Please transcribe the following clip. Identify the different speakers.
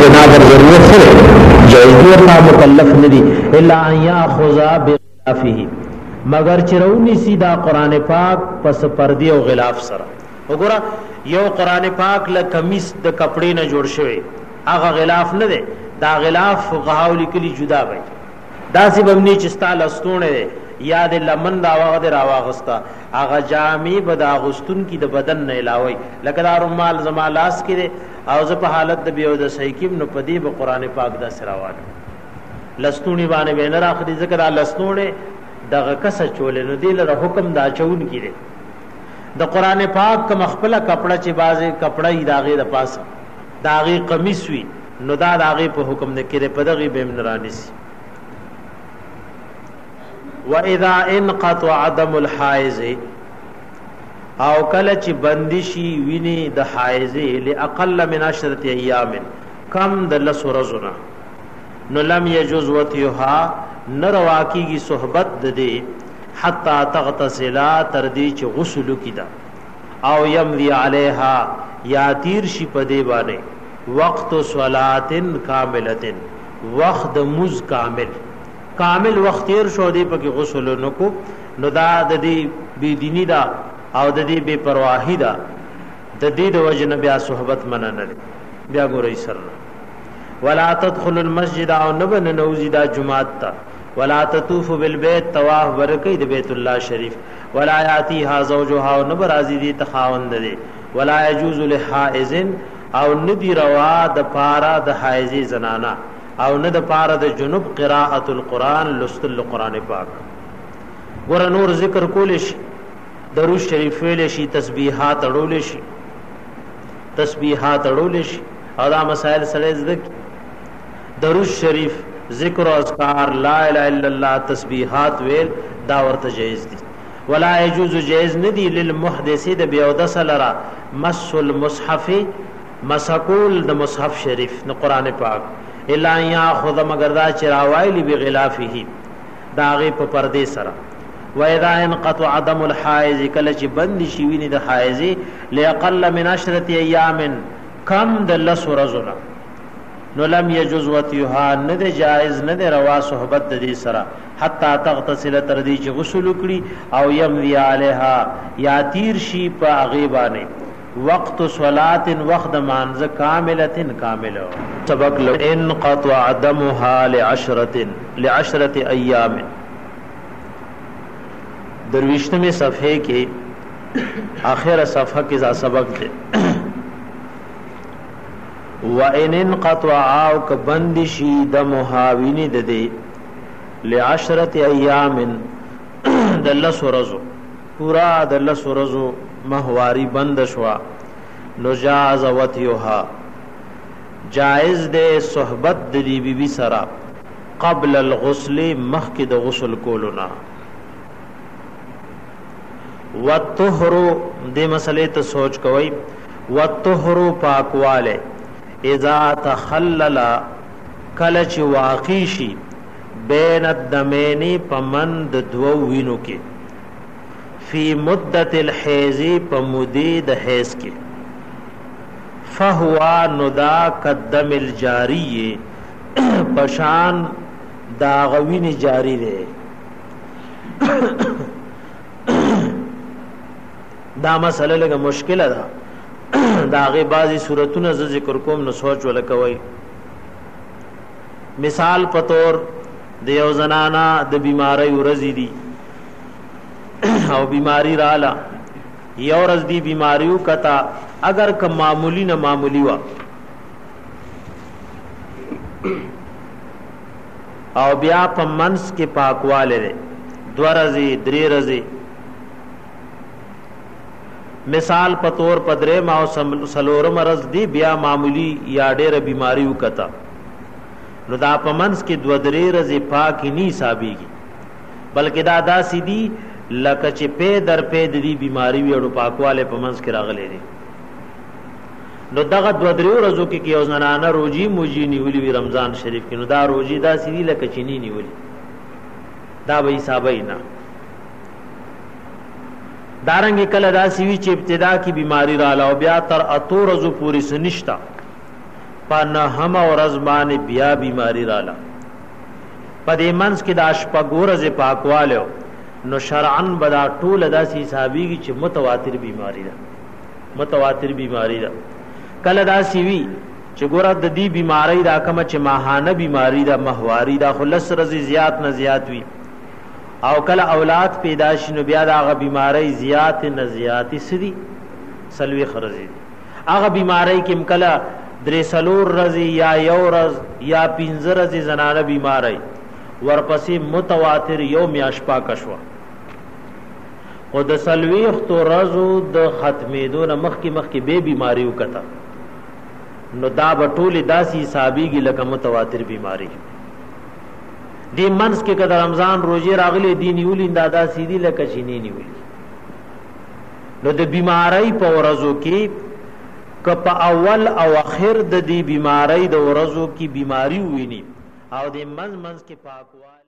Speaker 1: بنا پر ضرورت سے جائز ورنہ مکلف ندی الا ان یاخذ بغلافه مگر چرونی سیدا قرآن پاک پس پردی او غلاف سره وګوره یو قرآن پاک له کمیس د کپڑے نه جوړ شوی هغه غلاف نه دی دا غلاف فقهاو لیکلی جدا وای دا سی بمنی چستا لستونه یا د لمن دا واغه د راواغستا هغه جامع بدا غستون کی د بدن نه علاوه لکه دا رومال زمالاس کې او زه په حالت د بیو د سیکیم نو پدی به قرآن پاک دا سراوال لستونی باندې وینه راخدي ذکر لستونه دغه کس چولې نو دی له حکم دا چون کړي د قرآن پاک کوم خپل کپڑا چې بازه کپڑا ای داغه د پاس داغه قمیص وی نو دا داغه په حکم نه کړي په دغه بهم نرانس واذا انقطع عدم الحائز او کله چې بندشي ویني د حائز لاقل من 10 ایام کم د لسرزنا نو لم يجوز وتيها نرواکی کی صحبت دے حتی تغتسلا تردی چ غسل کیدا او یمضی علیہا یا تیر شی پدے بانے وقت صلات کاملۃ وقت مز کامل وقت تیر شو دی پک غسل نکو نو دا د دی بی دینی دا او د دی بے پرواہی دا د دې د وجنه بیا صحبت منه نه بیا ګورې سره ولا تدخل المسجد او نبن نوزیدا جمعات تا ولا تطوف بالبيت طواف ورکی د بیت الله شریف ولا یاتیها زوجها او نبرازی دی تخاوند دی ولا يجوز لحائز او ندی روا د پارا د حائزی زنانا او نه د پارا د جنوب قراءت القرآن لستل قرآن پاک ګور نور ذکر کول شي درود شریف ویل شي تسبیحات اړول شي او دا مسائل سره ذکر درود شریف ذکر و اذکار لا الہ الا اللہ تسبیحات ویل دا ورته جائز دي ولا يجوز جائز ندی للمحدث د بیودس لرا مس المصحف مسقول د مصحف شریف نو قران پاک الا یاخذ مگر دا چراوایلی بغلافه داغه په پردے سره و اذا انقطع عدم الحائز کله چې بند شي ویني د حائز لاقل من 10 ایام کم د لسرزنا نو لم يجوز وتيها ند جائز ند روا صحبت د دې سره حتا تغتسل تردی چې غسل کړي او يمضي عليها یا تیر شي په غیبانه وقت صلات وقت مانز کامله سبق انقطع دمها ل10 ایام درویشتمه صفحه کې اخر صفحه کې ذا سبق ده وَإِنْ انْقَطَعَ كَبَنْدِشِي دَمُهَا وِنِدَدِ لِعَشْرَةِ أَيَّامٍ دَلَّسُ رَزُ پورا دَلَّسُ رَزُ مہواری بندشوا نجاز وَتِيُهَا جائز دے صحبت دی بی بی سرا قبل الغسل مخکد غسل کولنا وَالطُّهْرُ دے مسئلے تا سوچ کوئی وَالطُّهْرُ پاکوالے اذا تخلل کلچ واقیشی بین الدمین پمند دو وینو کی فی مدت الحیزی پمدید حیز کی فہوا ندا قدم الجاری پشان داغوین جاری رے دا مسئلہ لگا مشکل دا داغه بعضی صورتونه ز ذکر کوم نو سوچ ولکوي مثال پتور د یو زنانا د بیماری ورزی دی او بیماری رااله یو ورځ دی بیماریو کتا اگر که معمولی نه معمولی وا او بیا په منس کې پاکواله دو ورځې درې ورځې مثال پتور پدرے ماو سلور مرض دی بیا معمولی یا ډېر بیماری وکتا نو دا پمنس کې دو درې رزي پاک ني حسابيږي بلکې دا داسې دي لکه چې په در په دې بیماری ویړو پاکواله پمنس کې راغلي دي نو دغه دو درې ورځو کې یو زنانه روزي موجي نیولې وی رمضان شریف کې نو دا روزي داسې دي لکه چيني نیولې دا به حسابي نه دارنګ کله داسې وی چې ابتدا کی بیماری را لاو بیا تر اتو ورځو پوری سنشتا پن هم ورځ باندې بیا بیماری رااله پدې منځ کې د شپږ ورځې پاکواله نو شرعن بدا ټول داسې حسابيږي چې متواتر بیماری ده متواتر بیماری ده کله داسې وی چې ګوره د دې بیماری دا کوم چې ماهانه بیماری ده ماهواری ده خلص رضی زیات نه زیات وی او کله اولاد پیدا شنو بیا دا غ بیماری زیات نه زیات سدي سلوي خرزي هغه بیماری کې کله درې سلور رضی یا یو رز یا پنځه رضی زنانه بیماری ورپسې متواتر یو میاشپا کشوا او د سلويخت رزو د ختمېدو نه مخکې به بیماری وکړه نو دا بټول داسي حسابيږي لکه متواتر بیماری دی منس کې کده رمضان روزه راغلي دین یولي دادا سیدی لکه شینی نیولي نو د بیماری په ورځو کې کپ اول او اخر د دې بیماری د ورځو کې بیماری ویني او د منز کې پاکوالي